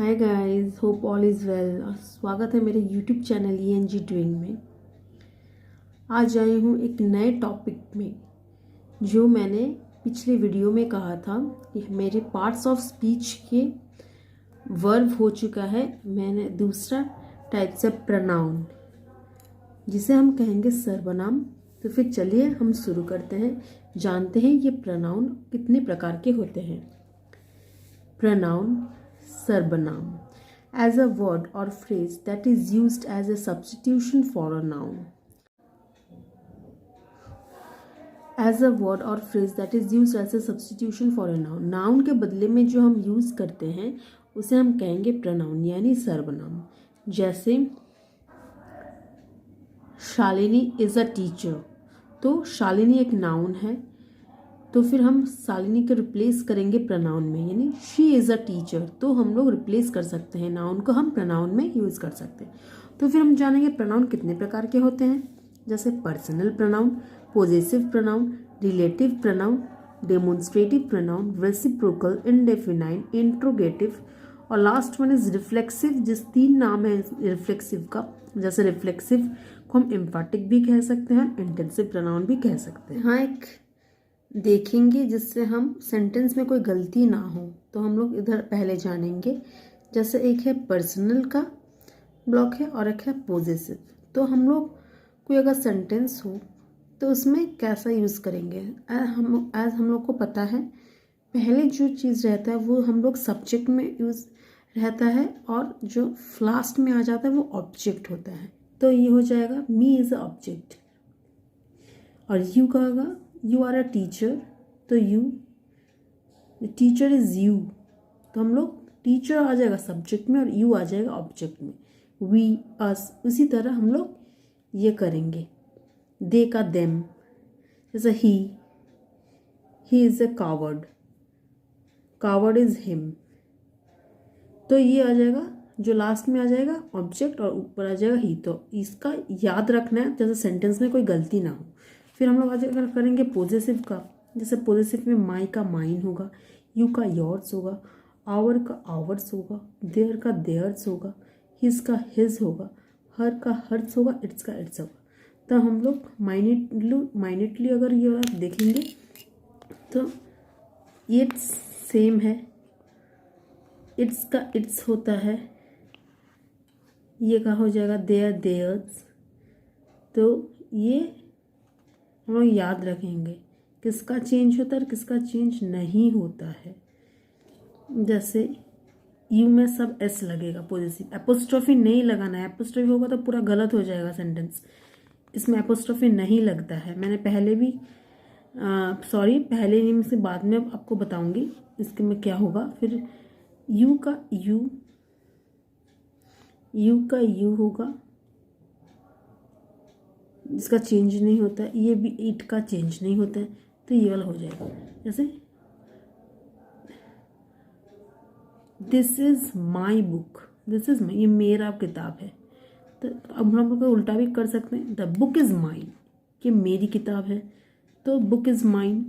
Hi guys, hope all is well. स्वागत है मेरे यूट्यूब चैनल ENG डूइंग में। आज आई हूँ एक नए टॉपिक में जो मैंने पिछले वीडियो में कहा था कि मेरे पार्ट्स ऑफ स्पीच के वर्ब हो चुका है। मैंने दूसरा टाइप से प्रोनाउन जिसे हम कहेंगे सर्वनाम। तो फिर चलिए हम शुरू करते हैं, जानते हैं ये प्रोनाउन कितने प्रकार के होते हैं। प्रोनाउन सर्वनाम as a word or phrase that is used as a substitution for a noun. As a word or phrase that is used as a substitution for a noun. Noun के बदले में जो हम यूज करते हैं उसे हम कहेंगे प्रोनाउन यानी सर्वनाम। जैसे शालिनी इज अ टीचर, तो शालिनी एक नाउन है, तो फिर हम शालिनी को रिप्लेस करेंगे प्रोनाउन में, यानी शी इज़ अ टीचर। तो हम लोग रिप्लेस कर सकते हैं, नाउन को हम प्रोनाउन में यूज़ कर सकते हैं। तो फिर हम जानेंगे प्रोनाउन कितने प्रकार के होते हैं। जैसे personal pronoun, possessive pronoun, relative pronoun, demonstrative pronoun, reciprocal, indefinite, interrogative और लास्ट वन इज रिफ्लेक्सिव। जिस 3 नाम है रिफ्लेक्सिव का। जैसे रिफ्लेक्सिव को हम एम्फैटिक भी कह सकते हैं, इंटेंसिव प्रोनाउन भी कह सकते हैं। हाँ, एक देखेंगे जिससे हम सेंटेंस में कोई गलती ना हो, तो हम लोग इधर पहले जानेंगे। जैसे एक है पर्सनल का ब्लॉक है और एक है पोजेसिव। तो हम लोग कोई अगर सेंटेंस हो तो उसमें कैसा यूज़ करेंगे। एज हम लोग को पता है पहले जो चीज़ रहता है वो हम लोग सब्जेक्ट में यूज़ रहता है और जो लास्ट में आ जाता है वो ऑब्जेक्ट होता है। तो ये हो जाएगा मी इज़ अ ऑब्जेक्ट। और यू का होगा यू आर अ टीचर, तो यू, टीचर इज यू, तो हम लोग टीचर आ जाएगा सब्जेक्ट में और यू आ जाएगा ऑब्जेक्ट में। वी, अस, उसी तरह हम लोग ये करेंगे। दे का देम, जैसे he is a coward, coward is him. तो ये आ जाएगा जो लास्ट में आ जाएगा ऑब्जेक्ट और ऊपर आ जाएगा ही। तो इसका याद रखना है जैसे सेंटेंस में कोई गलती ना हो। फिर हम लोग आज अगर करेंगे पोजेसिव का। जैसे पोजेसिव में माई का माइन होगा, यू का योर्स होगा, आवर का आवर्स होगा, देयर का देयर्स होगा, हिज का हिज होगा, हर का हर्स होगा, इट्स का इट्स होगा। तो हम लोग माइनेटली अगर ये देखेंगे तो ये सेम है। इट्स का इट्स होता है, ये का हो जाएगा देयर देयर्स। तो ये हम लोग याद रखेंगे किसका चेंज होता है और किसका चेंज नहीं होता है। जैसे यू में सब एस लगेगा पोजेसिव, एपोस्ट्रोफी नहीं लगाना है। एपोस्ट्रोफी होगा तो पूरा गलत हो जाएगा सेंटेंस। इसमें एपोस्ट्रोफी नहीं लगता है। मैंने पहले भी पहले नहीं से बाद में आपको बताऊंगी इसके में क्या होगा। फिर यू का यू होगा जिसका चेंज नहीं होता है। ये भी इट का चेंज नहीं होता है, तो ये वाला हो जाएगा। जैसे this is my book, this is my, ये मेरा किताब है। तो अब हम लोग उल्टा भी कर सकते हैं। द बुक इज माइन, ये मेरी किताब है, तो बुक इज माइन।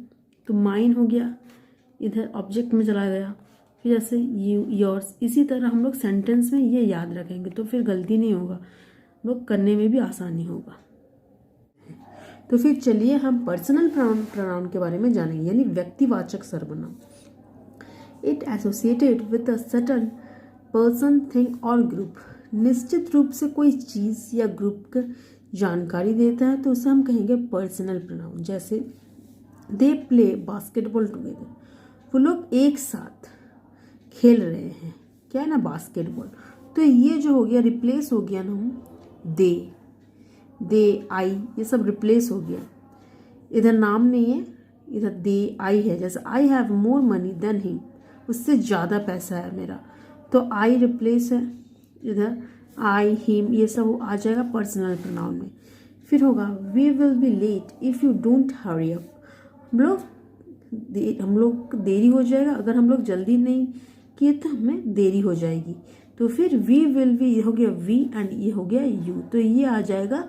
तो माइन हो गया, इधर ऑब्जेक्ट में चला गया। फिर जैसे यू योर्स, इसी तरह हम लोग सेंटेंस में ये याद रखेंगे तो फिर गलती नहीं होगा, लोग करने में भी आसानी होगा। तो फिर चलिए हम पर्सनल प्रोनाउन के बारे में जानेंगे, यानी व्यक्तिवाचक सर्वनाम। It associated with a certain person, thing और ग्रुप। निश्चित रूप से कोई चीज़ या ग्रुप का जानकारी देता है तो उसे हम कहेंगे पर्सनल प्रोनाउन। जैसे दे प्ले बास्केटबॉल टुगेदर, वो लोग एक साथ खेल रहे हैं, क्या है ना, बास्केटबॉल। तो ये जो हो गया रिप्लेस हो गया ना, दे आई, ये सब रिप्लेस हो गया। इधर नाम नहीं है, इधर दे आई है। जैसे I have more money than him, उससे ज़्यादा पैसा है मेरा, तो आई रिप्लेस है। इधर आई हिम ये सब आ जाएगा पर्सनल प्रोनाउन में। फिर होगा we will be late if you don't hurry up, हम लोग देरी हो जाएगा, अगर हम लोग जल्दी नहीं किए तो हमें देरी हो जाएगी। तो फिर वी विल बी, ये हो गया वी एंड ये हो गया यू, तो ये आ जाएगा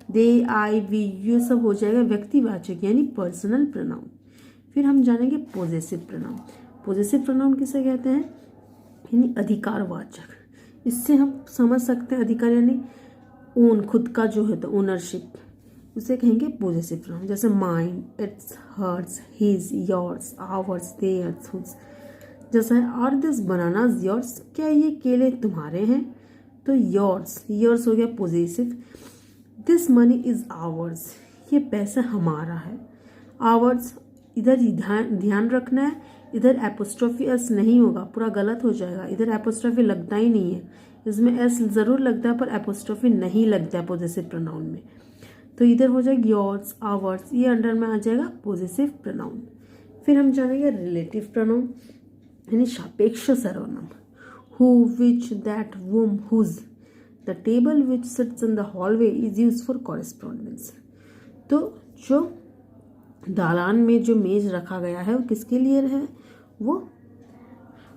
दे आई वी, ये सब हो जाएगा व्यक्तिवाचक यानी पर्सनल प्रोनाउन। फिर हम जानेंगे पोजेसिव प्रोनाउन। पोजेसिव प्रोनाउन किसे कहते हैं। यानी अधिकारवाचक। इससे हम समझ सकते हैं अधिकार यानी ओन, खुद का जो है तो ओनरशिप, उसे कहेंगे पोजेसिव प्रोनाउन। जैसे mine, its, hers, his, yours, ours, theirs, whose. जैसा है आर दिस बनानास योर्स, क्या ये केले तुम्हारे हैं, तो योर्स, योर्स हो गया possessive. This money is ours, ये पैसा हमारा है। आवर्स, इधर ध्यान रखना है, इधर एपोस्ट्रोफी एस नहीं होगा, पूरा गलत हो जाएगा। इधर एपोस्ट्रोफी लगता ही नहीं है, इसमें एस जरूर लगता है पर एपोस्ट्रोफी नहीं लगता है पोजेसिव प्रोनाउन में। तो इधर हो जाएगा योर्स, आवर्स, ये अंडर में आ जाएगा पोजेसिव प्रोनाउन। फिर हम जानेंगे रिलेटिव प्रोनाउन यानी सापेक्ष सर्वनाम। Who, which, that, whom, whose. The table which sits in the hallway is use for correspondence. तो जो दालान में जो मेज रखा गया है वो किसके लिए है, वो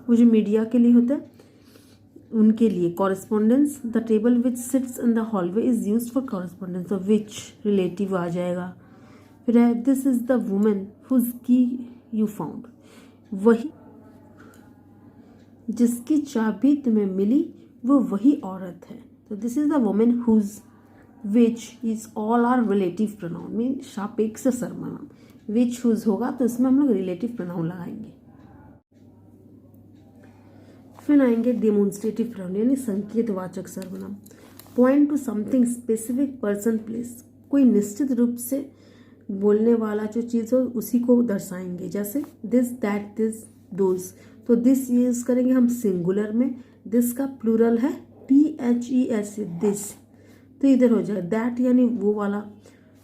जो मीडिया के लिए होता है उनके लिए। Correspondence, the table which sits in the hallway is use for correspondence, तो विच रिलेटिव आ जाएगा। फिर है this is the woman whose key you found, वही जिसकी चाबी तुम्हें मिली वो वही औरत है। तो this is the woman whose, which, is all are relative pronoun mean सापेक्ष सर्वनाम। विच, हुज होगा तो इसमें हम लोग रिलेटिव प्रोनाउन लगाएंगे। फिर आएंगे डेमोन्स्ट्रेटिव प्रोनाउन यानी संकेतवाचक सर्वनाम। Point two something specific person place, कोई निश्चित रूप से बोलने वाला जो चीज़ हो उसी को दर्शाएंगे। जैसे दिस, दैट, दिस, दोज। तो दिस यूज करेंगे हम सिंगुलर में, दिस का प्लूरल है THES, दिस, तो इधर हो जाए दैट यानी वो वाला,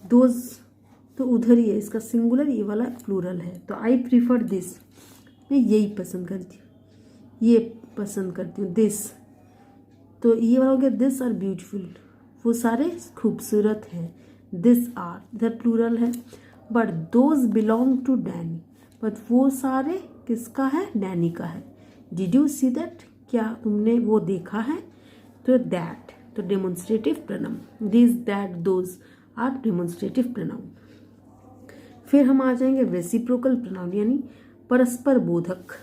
दोज तो उधर ही है, इसका सिंगुलर, ये वाला प्लूरल है। तो आई प्रीफर दिस, मैं यही पसंद करती हूँ, ये पसंद करती हूँ, दिस। तो ये वाला हो गया दिस आर ब्यूटीफुल, वो सारे खूबसूरत हैं। दिस आर इधर प्लूरल है। But those belong to Danny, but वो सारे किसका है, डैनी का है। डिड यू सी दैट, क्या तुमने वो देखा है, तो दैट तो demonstrative pronoun. This, that, those are demonstrative pronoun. फिर हम आ जाएंगे रेसिप्रोकल प्रोनाउन यानी परस्पर बोधक।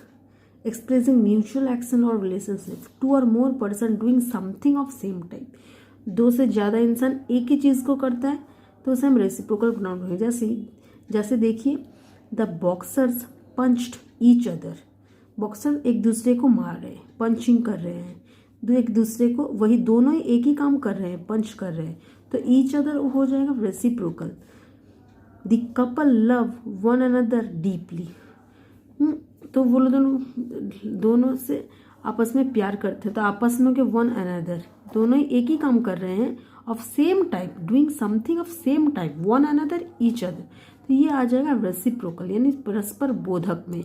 एक्सप्रेसिंग म्यूचुअल एक्शन और रिलेशनशिप, टू और more person doing something of same type. दो से ज़्यादा इंसान एक ही चीज़ को करता है तो उसे हम रेसिप्रोकल प्रोनाउन कहेंगे। जैसे देखिए, the boxers punched each other, boxer एक दूसरे को मार रहे हैं, पंचिंग कर रहे हैं, एक दूसरे को, वही दोनों एक ही काम कर रहे हैं, पंच कर रहे हैं, तो ईच अदर हो जाएगा reciprocal. The couple love one another deeply, तो वो दोनों से आपस में प्यार करते हैं, तो आपस में के वन अनदर, दोनों ही एक ही काम कर रहे हैं, of same type, doing something of same type, one another, each other, तो ये आ जाएगा रेसिप्रोकल यानी परस्पर बोधक में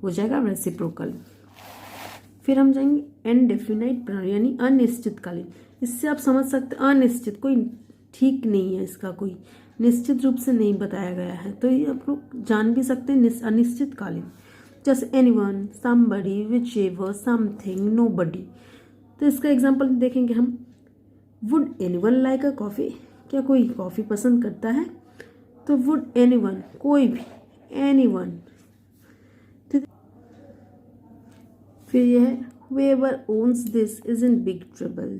हो जाएगा रेसिप्रोकल। फिर हम जाएंगे इनडेफिनाइट प्रोनाउन यानी अनिश्चितकालीन। इससे आप समझ सकते हैं अनिश्चित, कोई ठीक नहीं है, इसका कोई निश्चित रूप से नहीं बताया गया है, तो ये आप लोग जान भी सकते हैं अनिश्चितकालीन। जैसे anyone, somebody, whichever, something, nobody. तो इसका एग्जांपल देखेंगे हम। Would anyone like a coffee, क्या कोई कॉफ़ी पसंद करता है, तो वुड एनीवन, कोई भी, एनीवन। फिर यह है whoever owns this is in big trouble,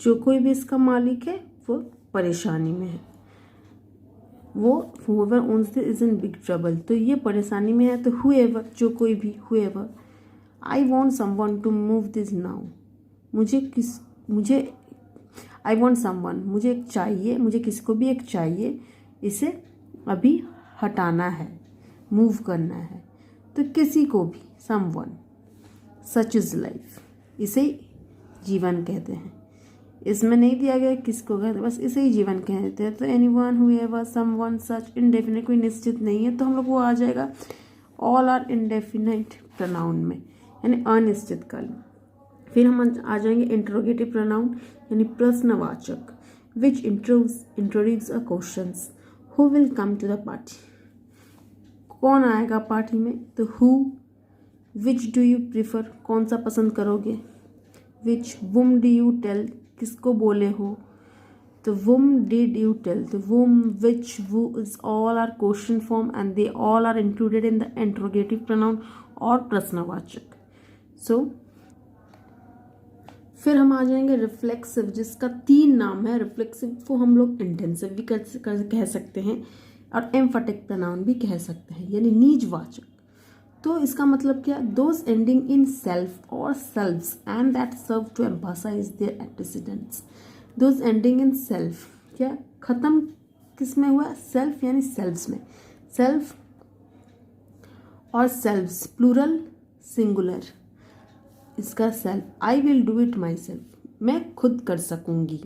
जो कोई भी इसका मालिक है वो परेशानी में है, वो whoever owns this is in big trouble, तो ये परेशानी में है। तो whoever जो कोई भी, whoever, I want someone to move this now, मुझे I want someone, मुझे एक चाहिए, मुझे किसको भी एक चाहिए, इसे अभी हटाना है, मूव करना है, तो किसी को भी, someone, such is life, इसे जीवन कहते हैं। इसमें नहीं दिया गया किसको कहते हैं, बस इसे ही जीवन कहते हैं। तो anyone, whoever, someone, such, indefinite, कोई निश्चित नहीं है, तो हम लोग वो आ जाएगा all are indefinite pronoun में यानी अनिश्चित काल। फिर हम आ जाएंगे इंट्रोगेटिव प्रोनाउन यानी प्रश्नवाचक, which introduce a questions. Who will come to the party, कौन आएगा पार्टी में, तो who. Which do you prefer, कौन सा पसंद करोगे। Which whom do you tell, किसको बोले हो, तो वुम डिड यू टेल, तो whom, which, who is all are question form and they all are included in the interrogative pronoun और प्रश्नवाचक। सो फिर हम आ जाएंगे रिफ्लेक्सिव, जिसका 3 नाम है। रिफ्लेक्सिव को हम लोग इंटेंसिव भी कह सकते हैं और एम्फेटिक प्रोनाउन भी कह सकते हैं, यानी निजवाचक। तो इसका मतलब क्या, दोज एंडिंग इन सेल्फ और selves and that serve to emphasise their antecedents. Those ending in self, क्या खत्म किस में हुआ, सेल्फ यानी सेल्व्स में। सेल्फ और सेल्व्स प्लूरल सिंगुलर, इसका self, I will do it my self, मैं खुद कर सकूंगी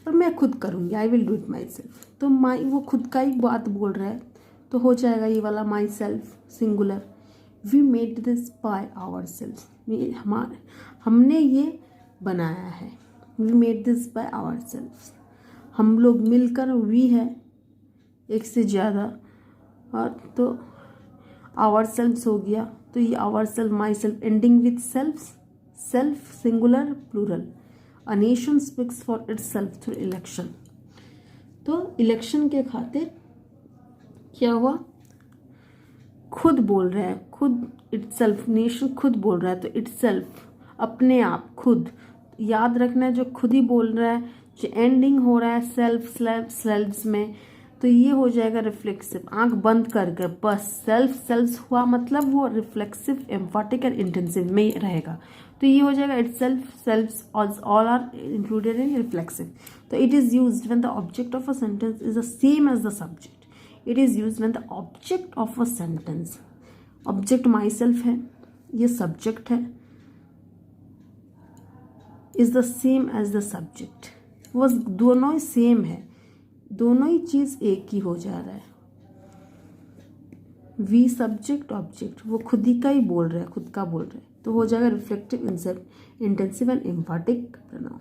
और मैं खुद करूंगी, I will do it my self. तो माई वो खुद का ही बात बोल रहा है, तो हो जाएगा ये वाला myself singular. We made this by ourself, हमने ये बनाया है। We made this by ourself, हम लोग मिलकर, वी है एक से ज़्यादा, और तो आवर सेल्फ हो गया। तो ये ourself, myself, ending with self, self singular plural. A nation speaks for itself through election. तो इलेक्शन के खातिर क्या हुआ, खुद बोल रहा है, खुद इट्स सेल्फ, नेशन खुद बोल रहा है, तो इट्स सेल्फ अपने आप, खुद याद रखना है, जो खुद ही बोल रहा है, जो एंडिंग हो रहा है सेल्फ सेल्व्स में, तो ये हो जाएगा रिफ्लेक्सिव। आंख बंद करके बस सेल्फ सेल्व्स हुआ, मतलब वो रिफ्लेक्सिव, एम्फेटिक और इंटेंसिव में रहेगा। तो ये हो जाएगा itself, selves, all are included in reflexive. तो it is used when the object of a sentence is the same as the subject. It is used when the object of a sentence, object myself है, ये subject है, is the same as the subject, वो दोनों ही same है, दोनों ही चीज एक ही हो जा रहा है। वी सब्जेक्ट ऑब्जेक्ट, वो खुद ही का ही बोल रहा है, खुद का बोल रहा है, तो हो जाएगा reflective, intensive and emphatic pronoun.